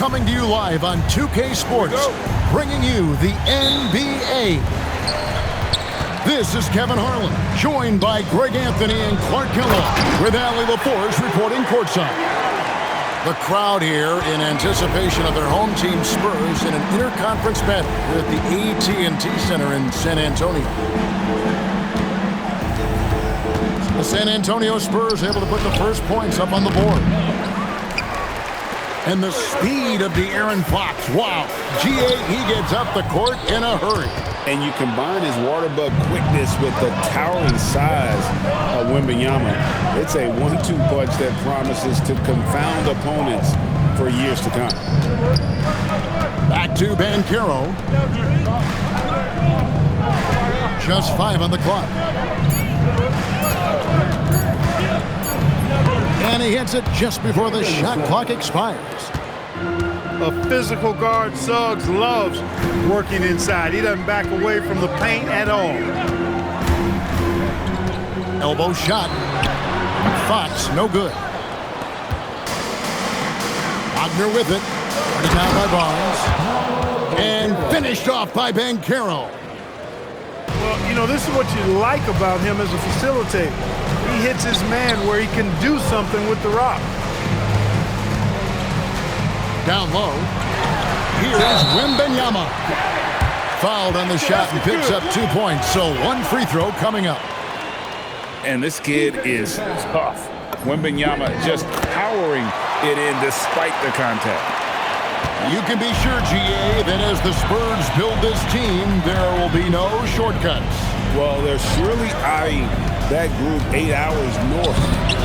Coming to you live on 2K Sports, bringing you the NBA. This is Kevin Harlan, joined by Greg Anthony and Clark Kellogg, with Allie LaForce reporting courtside. The crowd here in anticipation of their home team Spurs in an interconference battle here at the AT&T Center in San Antonio. The San Antonio Spurs able to put the first points up on the board. And the speed of the Aaron Fox. Wow. G.A., he gets up the court in a hurry. And you combine his water bug quickness with the towering size of Wembanyama. It's a 1-2 punch that promises to confound opponents for years to come. Back to Banchero. Just 5 on the clock. And he hits it just before the shot clock expires. A physical guard, Suggs, loves working inside. He doesn't back away from the paint at all. Elbow shot. Fox, no good. Wagner with it. Started down by Barnes. And finished off by Banchero. Well, you know, this is what you like about him as a facilitator. He hits his man where he can do something with the rock. Down low. Here is Wembanyama. Fouled on the shot and picks up 2 points. So one free throw coming up. And this kid is tough. Wembanyama just powering it in despite the contact. You can be sure, G.A., that as the Spurs build this team, there will be no shortcuts. Well, they're surely eyeing that group 8 hours north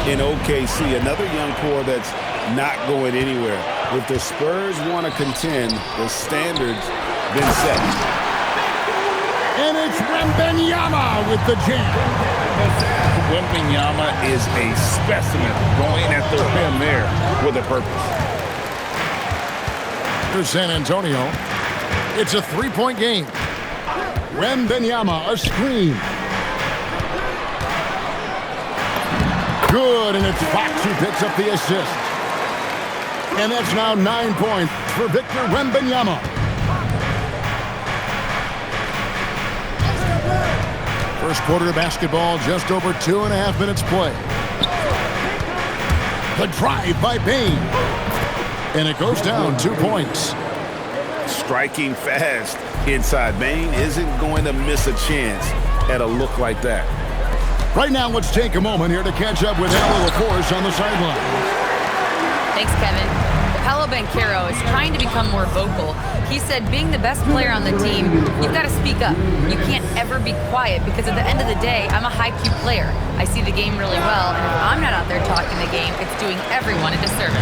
in OKC. Another young core that's not going anywhere. If the Spurs want to contend, the standard's been set. And it's Wembanyama with the jam. Wembanyama is a specimen going at the rim there with a purpose. For San Antonio, it's a 3-point game. Wembanyama, a screen. Good, and it's Fox who picks up the assist. And that's now 9 points for Victor Wembanyama. First quarter of basketball, just over 2.5 minutes play. The drive by Bane. And it goes down 2 points. Striking fast inside. Bane isn't going to miss a chance at a look like that. Right now, let's take a moment here to catch up with Allie LaForce on the sideline. Thanks, Kevin. Paolo Banchero is trying to become more vocal. He said being the best player on the team, you've got to speak up. You can't ever be quiet because at the end of the day, I'm a high-Q player. I see the game really well, and if I'm not out there talking the game, it's doing everyone a disservice.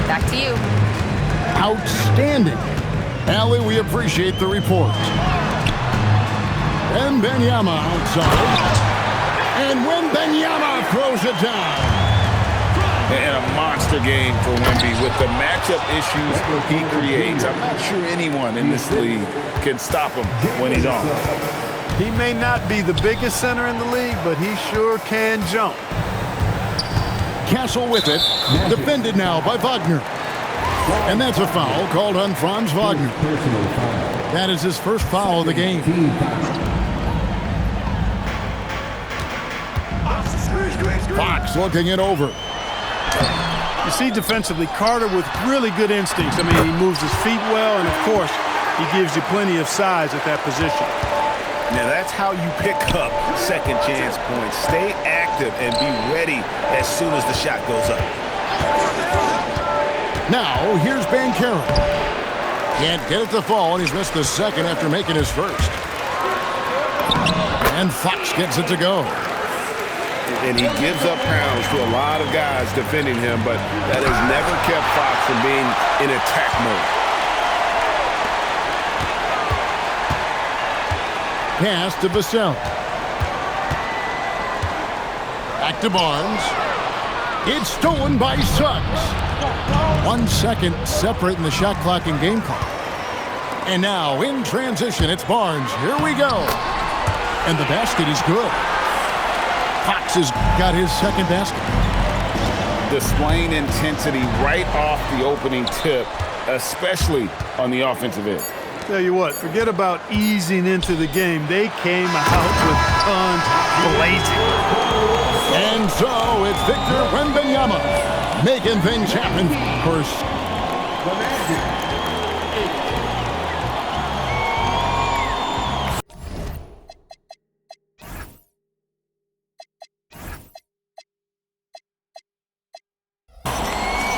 Back to you. Outstanding. Allie, we appreciate the report. Wembanyama outside. And Wembanyama throws it down. And a monster game for Wemby with the matchup issues he creates. I'm not sure anyone in this league can stop him when he's on. He may not be the biggest center in the league, but he sure can jump. Castle with it. Defended now by Wagner. And that's a foul called on Franz Wagner. That is his first foul of the game. Fox looking it over. You see defensively, Carter with really good instincts. I mean, he moves his feet well, and of course, he gives you plenty of size at that position. Now, that's how you pick up second chance points. Stay active and be ready as soon as the shot goes up. Now, here's Banchero. Can't get it to fall, and he's missed the second after making his first. And Fox gets it to go. And he gives up pounds to a lot of guys defending him, but that has never kept Fox from being in attack mode. Pass to Vassell. Back to Barnes. It's stolen by Suggs. 1 second separating the shot clock and game clock. And now in transition, it's Barnes. Here we go. And the basket is good. Fox has got his second basket. Displaying intensity right off the opening tip especially on the offensive end. Tell you what, forget about easing into the game. They came out with guns blazing. And so it's Victor Wembanyama making things happen first.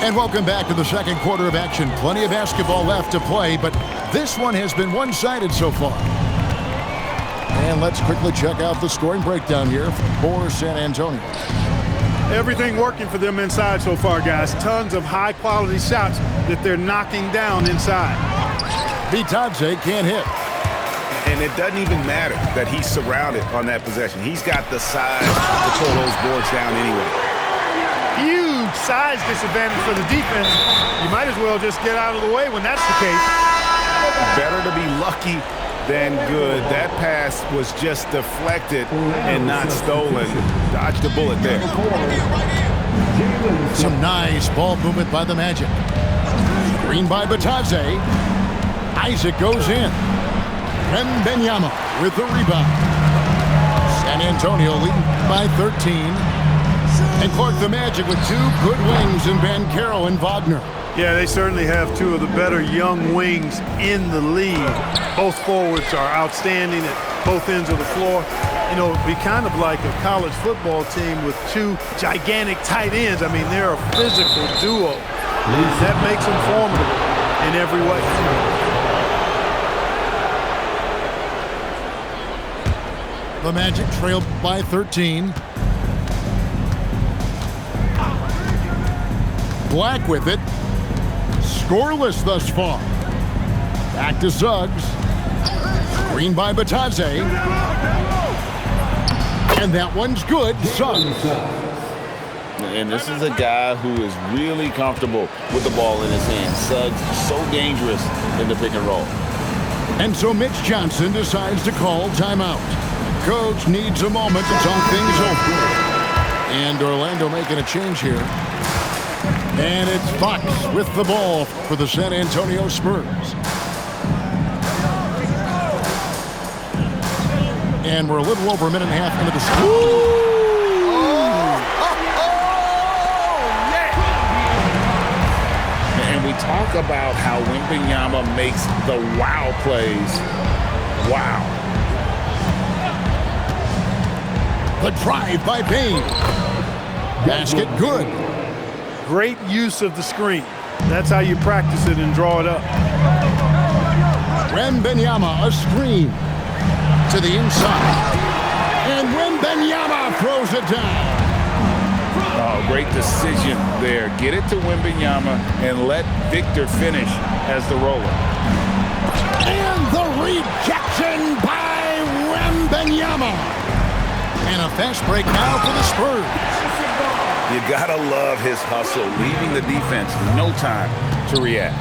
And welcome back to the second quarter of action. Plenty of basketball left to play, but this one has been one-sided so far. And let's quickly check out the scoring breakdown here for San Antonio. Everything working for them inside so far, guys. Tons of high-quality shots that they're knocking down inside. Bitadze can't hit. And it doesn't even matter that he's surrounded on that possession. He's got the size to pull those boards down anyway. Huge size disadvantage for the defense. You might as well just get out of the way when that's the case. Better to be lucky than good. That pass was just deflected and not stolen. Dodged a bullet there. Some nice ball movement by the Magic. Screen by Bitadze. Isaac goes in. Wembanyama with the rebound. San Antonio leading by 13. And Clark, the Magic with two good wings in Banchero and Wagner. Yeah, they certainly have two of the better young wings in the league. Both forwards are outstanding at both ends of the floor. You know, it'd be kind of like a college football team with two gigantic tight ends. I mean, they're a physical duo. That makes them formidable in every way. The Magic trailed by 13. Black with it. Scoreless thus far. Back to Suggs. Screen by Bitadze. And that one's good. Suggs. And this is a guy who is really comfortable with the ball in his hand. Suggs is so dangerous in the pick and roll. And so Mitch Johnson decides to call timeout. Coach needs a moment to talk things over. And Orlando making a change here. And it's Fox with the ball for the San Antonio Spurs. And we're a little over a minute and a half into the score. And we talk about how Wembanyama makes the wow plays. Wow. The drive by Payne. Basket good. Great use of the screen. That's how you practice it and draw it up. Wembanyama, a screen to the inside. And Wembanyama throws it down. Oh, great decision there. Get it to Wembanyama and let Victor finish as the roller. And the rejection by Wembanyama. And a fast break now for the Spurs. You gotta love his hustle, leaving the defense no time to react.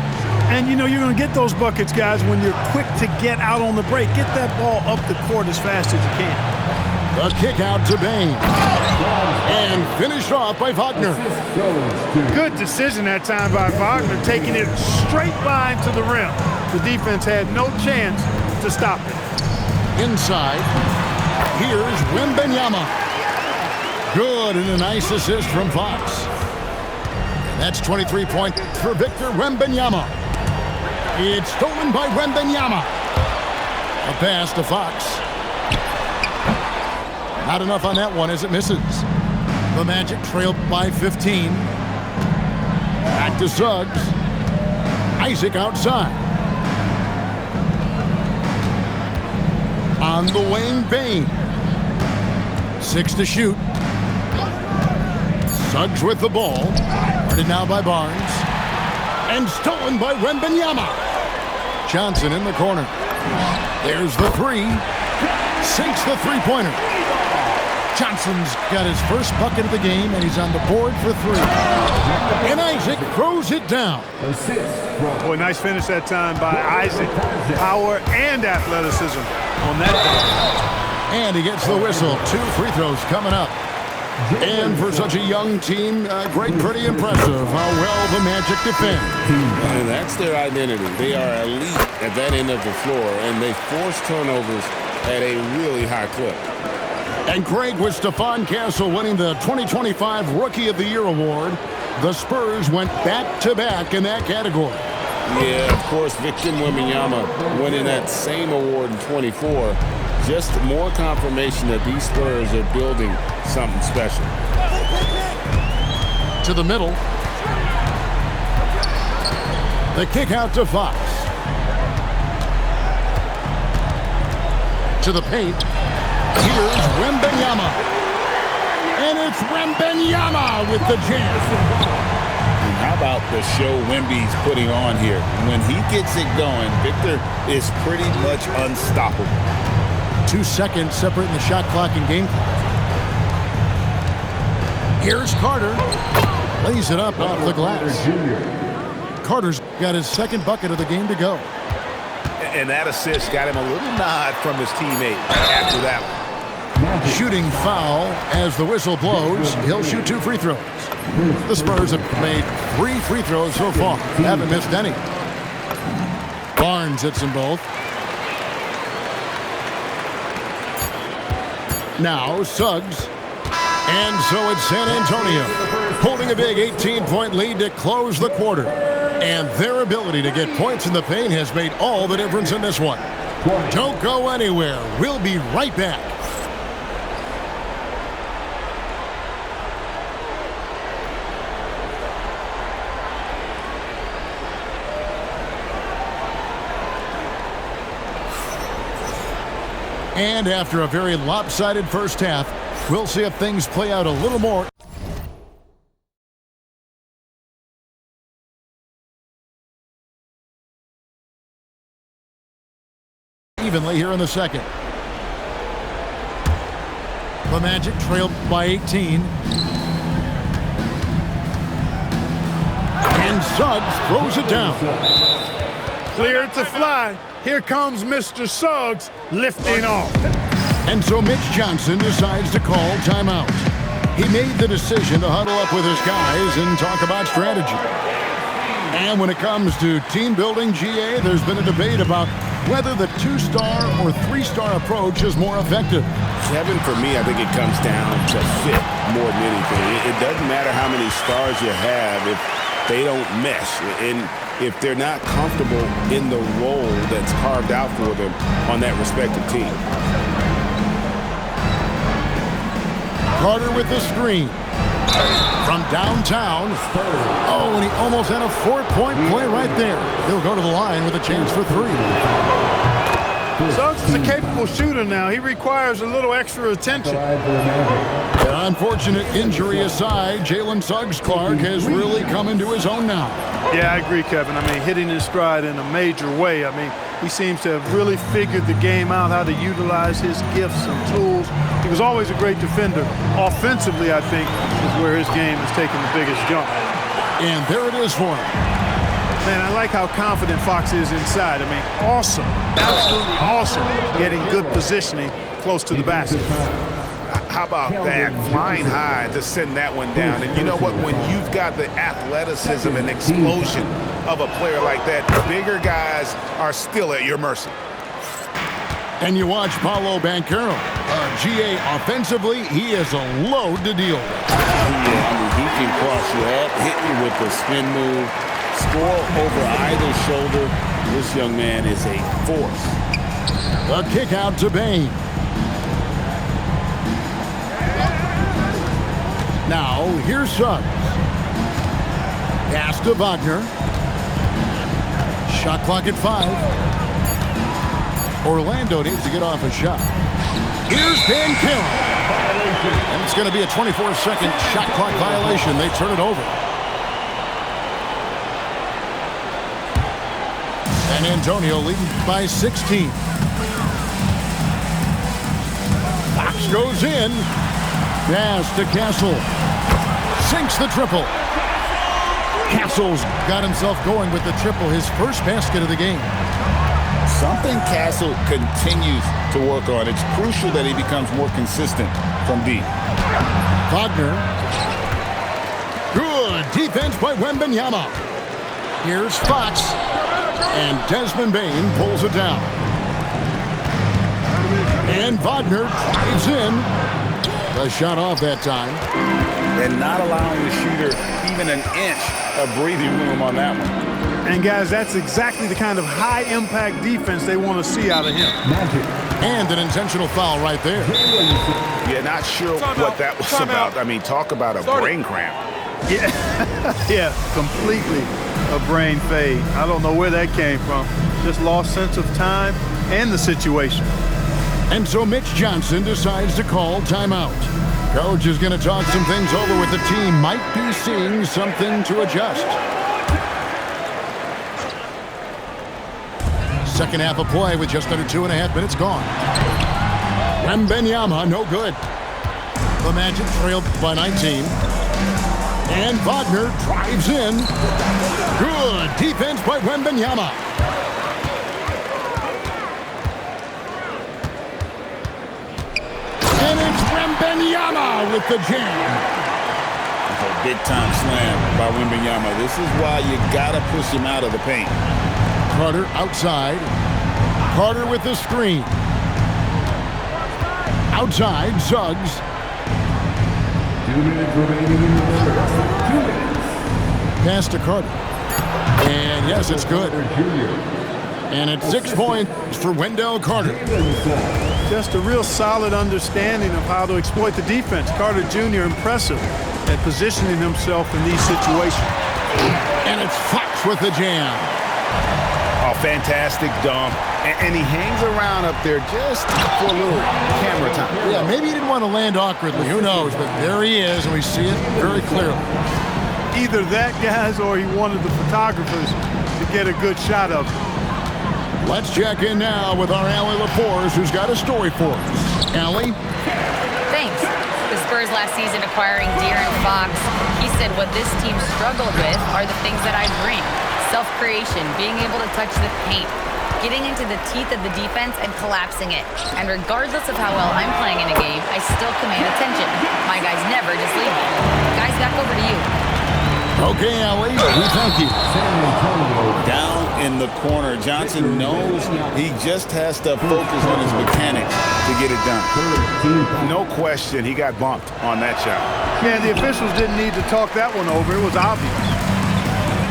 And you know you're going to get those buckets, guys, when you're quick to get out on the break. Get that ball up the court as fast as you can. The kick out to Bain. And finished off by Wagner. Good decision that time by Wagner, taking it straight line to the rim. The defense had no chance to stop it. Inside, here's Wembanyama. Good, and a nice assist from Fox. That's 23 points for Victor Wembanyama. It's stolen by Wembanyama. A pass to Fox. Not enough on that one as it misses. The Magic trailed by 15. Back to Suggs. Isaac outside. On the wing, Bain. 6 to shoot. Suggs with the ball. Guarded now by Barnes. And stolen by Wembanyama. Johnson in the corner. There's the three. Sinks the three-pointer. Johnson's got his first bucket of the game, and he's on the board for three. And Isaac throws it down. Boy, nice finish that time by Isaac. Power and athleticism on that. And he gets the whistle. 2 free throws coming up. And for such a young team, Greg, pretty impressive how well the Magic defend. And that's their identity. They are elite at that end of the floor, and they force turnovers at a really high clip. And Greg, with Stephon Castle winning the 2025 Rookie of the Year award, the Spurs went back-to-back in that category. Yeah, of course, Victor Wembanyama winning that same award in 24. Just more confirmation that these Spurs are building something special. To the middle. The kick out to Fox. To the paint. Here's Wembanyama. And it's Wembanyama with the jam. And how about the show Wemby's putting on here? When he gets it going, Victor is pretty much unstoppable. 2 seconds separating the shot clock and game clock. Here's Carter. Lays it up off the glass. Carter's got his second bucket of the game to go. And that assist got him a little nod from his teammate after that one. Shooting foul as the whistle blows. He'll shoot 2 free throws. The Spurs have made 3 free throws so far. Haven't missed any. Barnes hits them both. Now Suggs. And so it's San Antonio holding a big 18-point lead to close the quarter. And their ability to get points in the paint has made all the difference in this one. Don't go anywhere. We'll be right back. And after a very lopsided first half, we'll see if things play out a little more evenly here in the second. The Magic trailed by 18. And Suggs throws it down. Clear to fly. Here comes Mr. Suggs lifting off. And so Mitch Johnson decides to call timeout. He made the decision to huddle up with his guys and talk about strategy. And when it comes to team building, GA, there's been a debate about whether the 2-star or 3-star approach is more effective. Kevin, for me, I think it comes down to fit more than anything. It doesn't matter how many stars you have if they don't mesh. And if they're not comfortable in the role that's carved out for them on that respective team. Carter with the screen. From downtown. Oh, and he almost had a 4-point play right there. He'll go to the line with a chance for 3. Suggs is a capable shooter now. He requires a little extra attention. Unfortunate injury aside, Jalen Suggs-Clark has really come into his own now. Yeah, I agree, Kevin. I mean, hitting his stride in a major way. I mean, he seems to have really figured the game out, how to utilize his gifts and tools. He was always a great defender. Offensively, I think, is where his game is taking the biggest jump. And there it is for him. Man, I like how confident Fox is inside. I mean, awesome. Absolutely awesome. Getting good positioning close to the basket. How about that? Flying high to send that one down. And you know what? When you've got the athleticism and explosion of a player like that, bigger guys are still at your mercy. And you watch Paolo Banchero. GA offensively, he is a load to deal with. Yeah, I mean, he can cross you up, hit you with the spin move, score over either shoulder. This young man is a force. A kick out to Bain. Now, here's Suggs. Pass to Wagner. Shot clock at 5. Orlando needs to get off a shot. Here's Banchero. And it's going to be a 24-second shot clock violation. They turn it over. San Antonio leading by 16. Fox goes in. Pass to Castle. Sinks the triple. Castle's got himself going with the triple, his first basket of the game. Something Castle continues to work on. It's crucial that he becomes more consistent from deep. Wagner. Good defense by Wembanyama. Here's Fox. And Desmond Bain pulls it down. And Wagner drives in. The shot off that time. And not allowing the shooter even an inch of breathing room on that one. And, guys, that's exactly the kind of high-impact defense they want to see out of him. And an intentional foul right there. Yeah, not sure what that was about. I mean, talk about a brain cramp. Yeah, yeah, completely a brain fade. I don't know where that came from. Just lost sense of time and the situation. And so Mitch Johnson decides to call timeout. Coach is going to talk some things over with the team. Might be seeing something to adjust. Second half of play with just under 2.5 minutes gone. Wembanyama, no good. The Magic trailed by 19. And Wagner drives in. Good defense by Wembanyama. And it's Wembanyama with the jam. A big-time slam by Wembanyama. This is why you got to push him out of the paint. Carter outside. Carter with the screen. Outside, Suggs. 2 minutes remaining in the first. 2 minutes. Pass to Carter. And yes, it's good. And it's 6 points for Wendell Carter. Just a real solid understanding of how to exploit the defense. Carter Jr. impressive at positioning himself in these situations. And it's Fox with the jam. Oh, fantastic dunk. And he hangs around up there just for a little camera time. Yeah, maybe he didn't want to land awkwardly. Who knows? But there he is, and we see it very clearly. Either that, guys, or he wanted the photographers to get a good shot of him. Let's check in now with our Allie LaForce, who's got a story for us. Allie? Thanks. The Spurs last season acquiring De'Aaron Fox. He said what this team struggled with are the things that I bring. Self-creation, being able to touch the paint, getting into the teeth of the defense and collapsing it. And regardless of how well I'm playing in a game, I still command attention. My guys never just leave me. Guys, back over to you. Okay, Allie, we thank you. Down in the corner. Johnson knows he just has to focus on his mechanics to get it done. No question, he got bumped on that shot. Man, the officials didn't need to talk that one over. It was obvious.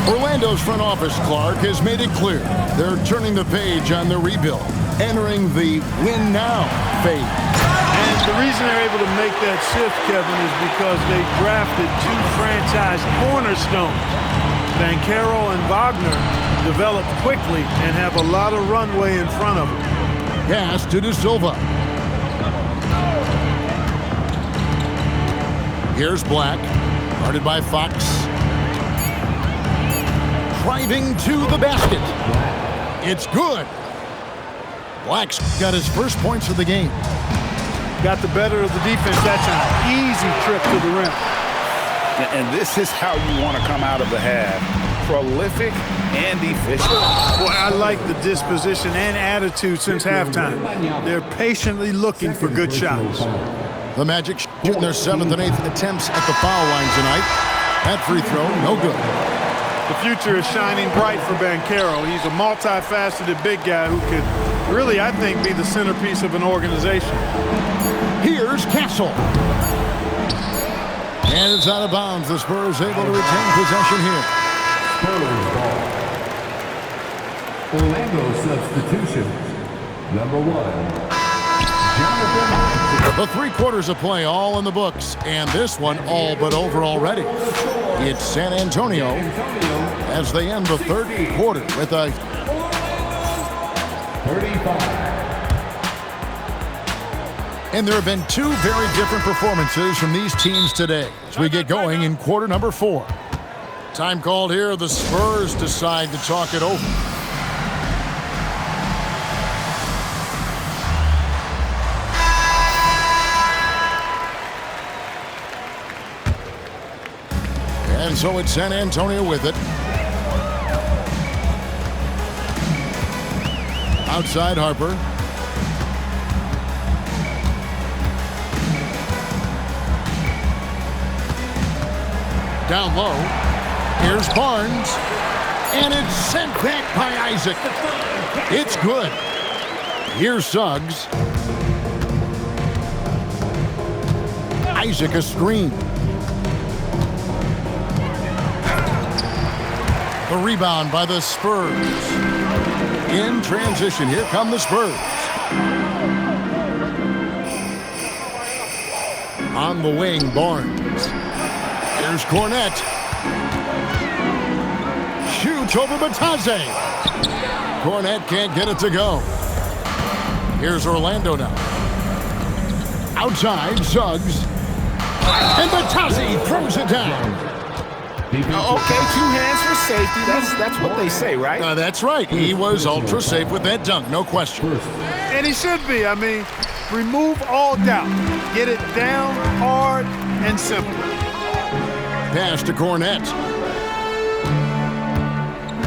Orlando's front office, Clark, has made it clear they're turning the page on their rebuild, entering the win now phase. And the reason they're able to make that shift, Kevin, is because they drafted 2 franchise cornerstones. Banchero and Wagner developed quickly and have a lot of runway in front of them. Pass to De Silva. Here's Black, guarded by Fox. Driving to the basket. It's good. Black's got his first points of the game. Got the better of the defense that time. Easy trip to the rim. And this is how you want to come out of the half. Prolific and efficient. Boy, I like the disposition and attitude since halftime. They're patiently looking for good shots. The Magic shooting their 7th and 8th attempts at the foul line tonight. That free throw, no good. The future is shining bright for Banchero. He's a multifaceted big guy who could really, I think, be the centerpiece of an organization. Here's Castle. And it's out of bounds. The Spurs able to retain possession here. Spurs ball. Orlando substitution. Number 1. The 3 quarters of play all in the books, and this one all but over already. It's San Antonio as they end the 3rd quarter with a 35. And there have been 2 very different performances from these teams today as we get going in quarter number 4. Time called here. The Spurs decide to talk it over. And so it's San Antonio with it. Outside Harper. Down low. Here's Barnes. And it's sent back by Isaac. It's good. Here's Suggs. Isaac a screen. The rebound by the Spurs. In transition, here come the Spurs. On the wing, Barnes. Here's Cornette. Shoots over Batase. Cornette can't get it to go. Here's Orlando now. Outside, Suggs. And Batase throws it down. Okay, 2 hands for safety. That's what they say, right? That's right. He was ultra safe with that dunk, no question. And he should be. I mean, remove all doubt. Get it down hard and simple. Pass to Cornette.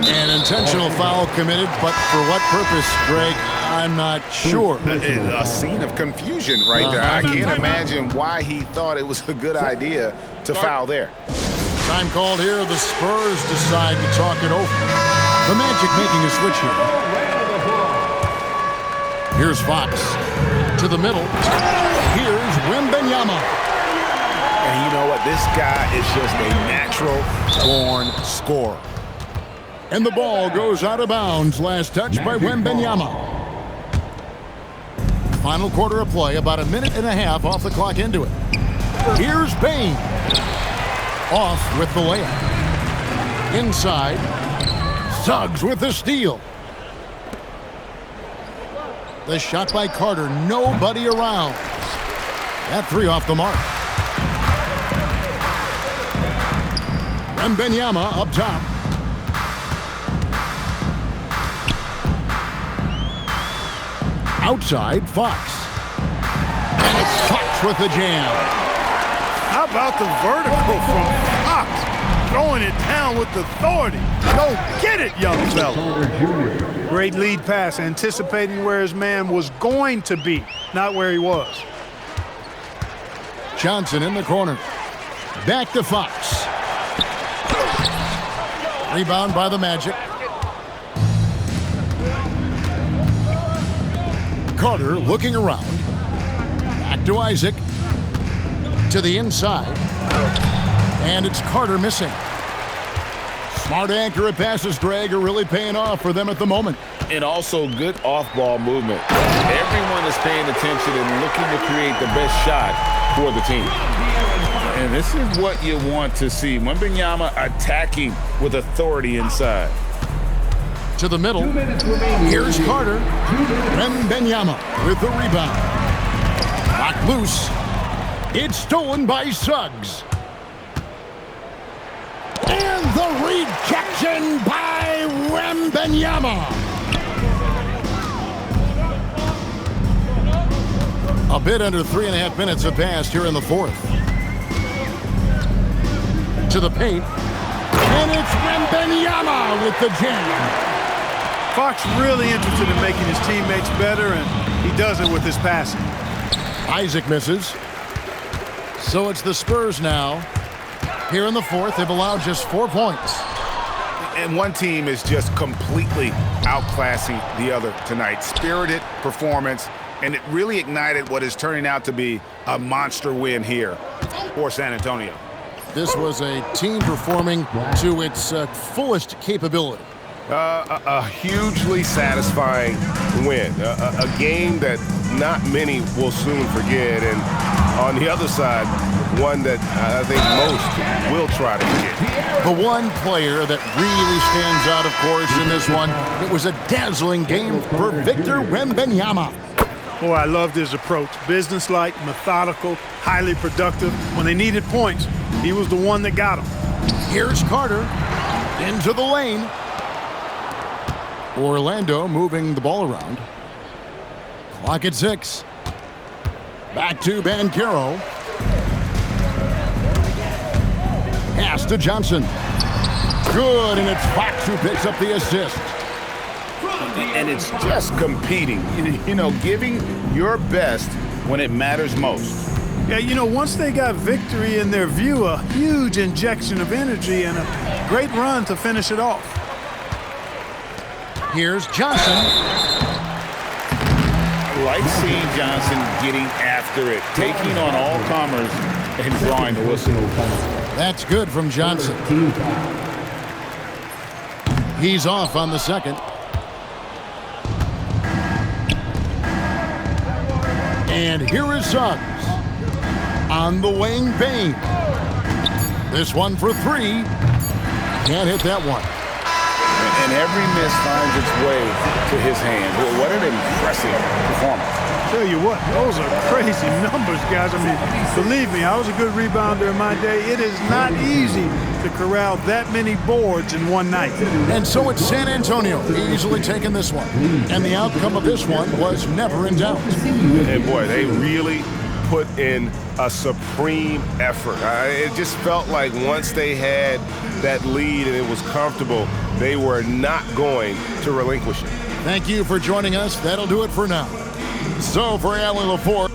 An intentional foul committed, but for what purpose, Greg? I'm not sure. A scene of confusion right there. I can't imagine why he thought it was a good idea to foul there. Time called here. The Spurs decide to talk it over. The Magic making a switch here. Here's Fox to the middle. Here's Wembanyama. And you know what? This guy is just a natural-born scorer. And the ball goes out of bounds. Last touch by Wembanyama. Final quarter of play, about a minute and a half off the clock into it. Here's Bain. Off with the layup. Inside. Suggs with the steal. The shot by Carter. Nobody around. That 3 off the mark. Wembanyama up top. Outside, Fox. And it's Fox with the jam. How about the vertical from Fox? Throwing it down with authority. Go get it, young fella. Great lead pass, anticipating where his man was going to be, not where he was. Johnson in the corner. Back to Fox. Rebound by the Magic. Carter looking around. Back to Isaac. To the inside. And it's Carter missing. Smart, accurate passes, Greg, are really paying off for them at the moment. And also good off-ball movement. Everyone is paying attention and looking to create the best shot for the team. And this is what you want to see. Wembanyama attacking with authority inside. To the middle. Here's Carter. Wembanyama with the rebound. Knocked loose. It's stolen by Suggs. And the rejection by Wembanyama. A bit under 3.5 minutes have passed here in the fourth. To the paint. And it's Wembanyama with the jam. Fox really interested in making his teammates better, and he does it with his passing. Isaac misses. So it's the Spurs now. Here in the fourth, they've allowed just 4 points. And one team is just completely outclassing the other tonight. Spirited performance, and it really ignited what is turning out to be a monster win here for San Antonio. This was a team performing to its fullest capability. A hugely satisfying win. A game that not many will soon forget. And on the other side, one that I think most will try to forget. The one player that really stands out, of course, in this one, it was a dazzling game for Victor Wembanyama. Boy, I loved his approach. Businesslike, methodical, highly productive. When they needed points, he was the one that got them. Here's Carter into the lane. Orlando moving the ball around. Clock at 6. Back to Banchero. Pass to Johnson. Good, and it's Fox who picks up the assist. And it's just competing, you know, giving your best when it matters most. Yeah, you know, once they got victory in their view, a huge injection of energy and a great run to finish it off. Here's Johnson. I like seeing Johnson getting after it, taking on all comers and drawing the whistle. That's good from Johnson. He's off on the second. And here is Suggs on the wing, Bain. This one for three. Can't hit that one. And every miss finds its way to his hand. Well, what an impressive performance. Tell you what, those are crazy numbers, guys. I mean, believe me, I was a good rebounder in my day. It is not easy to corral that many boards in one night. And so it's San Antonio easily taking this one. And the outcome of this one was never in doubt. And boy, they really put in a supreme effort. It just felt like once they had that lead and it was comfortable, they were not going to relinquish it. Thank you for joining us. That'll do it for now. So for Allie LaForce.